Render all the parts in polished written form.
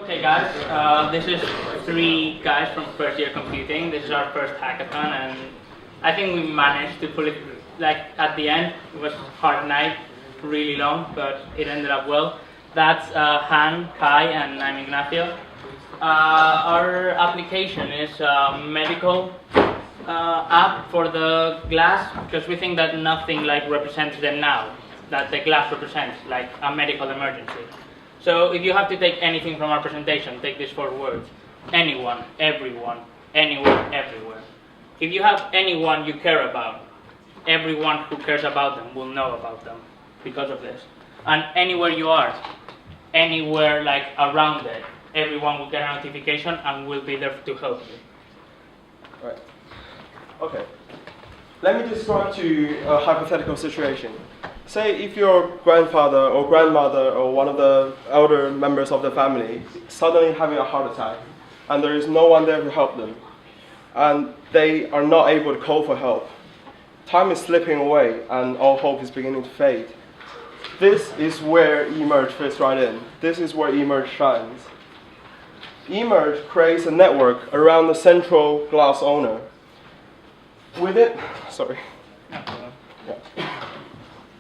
Okay guys, this is three guys from first year computing. This is our first hackathon and I think we managed to pull it, like at the end, it was a hard night, really long, but it ended up well. That's Han, Kai and I'm Ignacio. Our application is a medical app for the glass because we think that nothing like represents them now, that the glass represents like a medical emergency. So if you have to take anything from our presentation, take these 4 words. Anyone, everyone, anywhere, everywhere. If you have anyone you care about, everyone who cares about them will know about them because of this. And anywhere you are, anywhere like around it, everyone will get a notification and will be there to help you. Right. Okay. Let me describe to you a hypothetical situation. Say if your grandfather or grandmother or one of the elder members of the family suddenly having a heart attack and there is no one there to help them and they are not able to call for help. Time is slipping away and all hope is beginning to fade. This is where eMerge fits right in. This is where eMerge shines. eMerge creates a network around the central glass owner.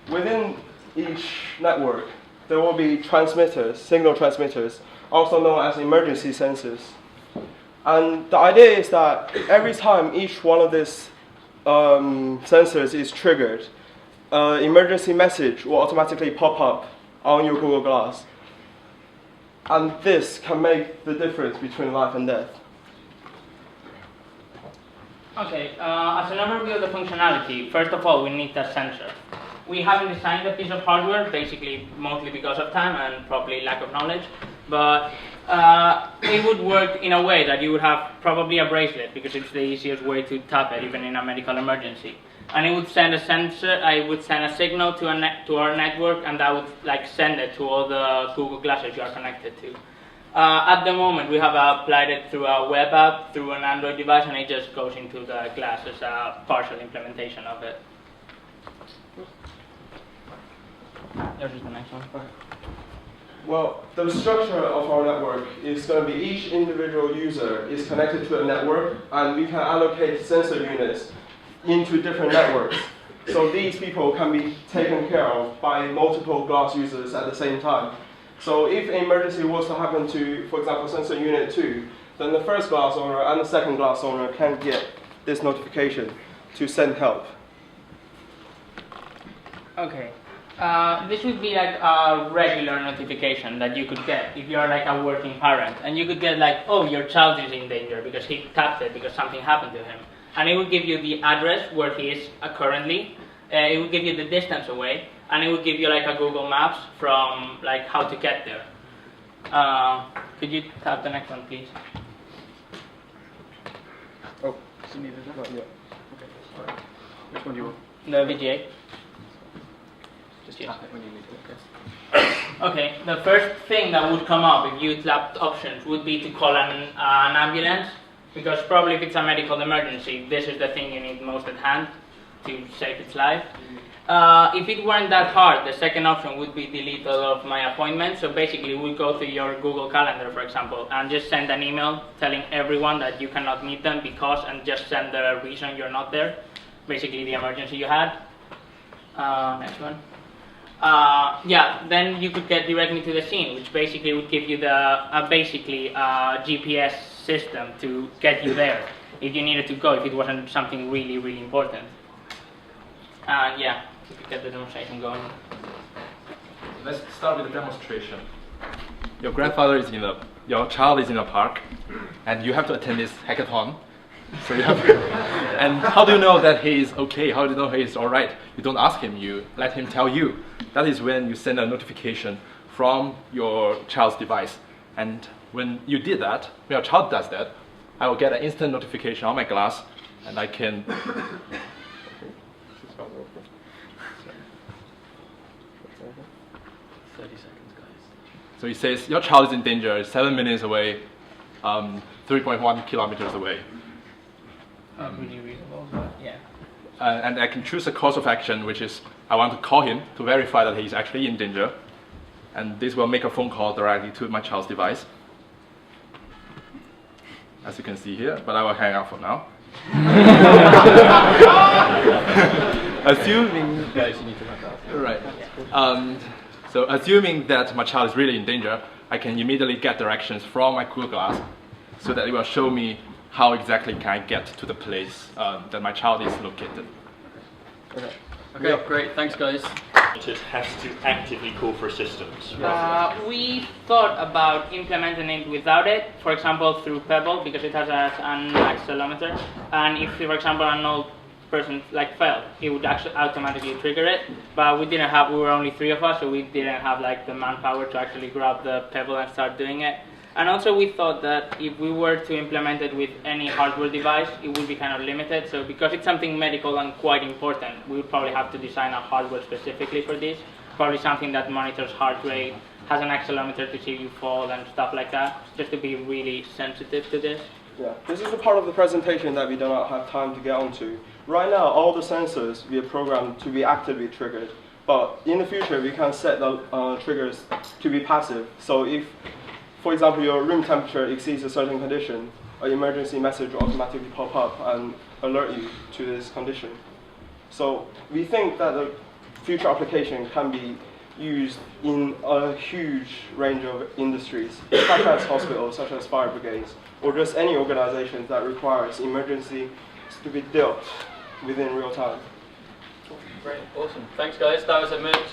Within each network, there will be transmitters, signal transmitters, also known as emergency sensors. And the idea is that every time each one of these sensors is triggered, an emergency message will automatically pop up on your Google Glass. And this can make the difference between life and death. Okay, as an overview of the functionality, first of all, we need a sensor. We haven't designed a piece of hardware, basically mostly because of time and probably lack of knowledge, but it would work in a way that you would have probably a bracelet because it's the easiest way to tap it, even in a medical emergency. And it would send a sensor, I would send a signal to our network, and that would like send it to all the Google Glasses you are connected to. At the moment, we have applied it through a web app, through an Android device, and it just goes into the glass as a partial implementation of it. There's the next one. Well, the structure of our network is going to be each individual user is connected to a network, and we can allocate sensor units into different networks. So these people can be taken care of by multiple glass users at the same time. So if an emergency was to happen to, for example, sensor unit 2, then the first glass owner and the second glass owner can get this notification to send help. Okay. This would be like a regular notification that you could get if you are like a working parent, and you could get like, oh, your child is in danger because he tapped it because something happened to him, and it would give you the address where he is currently. It would give you the distance away, and it would give you like a Google Maps from like how to get there. Could you tap the next one, please? Oh, you needed that? Not yet. Okay, sorry. Which one do you want? The VGA. Just yes. When you need it, okay. Okay, the first thing that would come up if you tapped options would be to call an ambulance, because probably if it's a medical emergency, this is the thing you need most at hand to save its life. If it weren't that hard, the second option would be delete all of my appointments. So basically, we go to your Google Calendar, for example, and just send an email telling everyone that you cannot meet them because, and just send the reason you're not there, basically the emergency you had. Next one. Yeah, then you could get directly to the scene, which basically would give you the basically GPS system to get you there if you needed to go, if it wasn't something really, really important. Yeah, we could get the demonstration going. Let's start with the demonstration. Your grandfather is your child is in a park, and you have to attend this hackathon. So you have and how do you know that he is okay? How do you know he is all right? You don't ask him, you let him tell you. That is when you send a notification from your child's device. And when you did that, when your child does that, I will get an instant notification on my glass, and I can. 30 seconds, guys. So it says your child is in danger, 7 minutes away, 3.1 kilometers away. Really reasonable, but yeah. And I can choose a course of action, which is I want to call him to verify that he's actually in danger. And this will make a phone call directly to my child's device. as you can see here, but I will hang out for now. Assuming that you need to hang out. Right. So assuming that my child is really in danger, I can immediately get directions from my Google Glass so that it will show me how exactly can I get to the place that my child is located. Okay, great. Thanks, guys. It has to actively call for assistance. We thought about implementing it without it, for example through Pebble, because it has an accelerometer, and if, for example, an old person fell, it would actually automatically trigger it. But we were only 3 of us, so we didn't have the manpower to actually grab the Pebble and start doing it. And also we thought that if we were to implement it with any hardware device, it would be kind of limited. So because it's something medical and quite important, we would probably have to design a hardware specifically for this. Probably something that monitors heart rate, has an accelerometer to see you fall and stuff like that, just to be really sensitive to this. Yeah, this is the part of the presentation that we do not have time to get onto. Right now, all the sensors we are programmed to be actively triggered, but in the future, we can set the triggers to be passive. So if, for example, your room temperature exceeds a certain condition, an emergency message will automatically pop up and alert you to this condition. So we think that the future application can be used in a huge range of industries, such as hospitals, such as fire brigades, or just any organization that requires emergency to be dealt within real time. Great, awesome. Thanks, guys. That was a Merg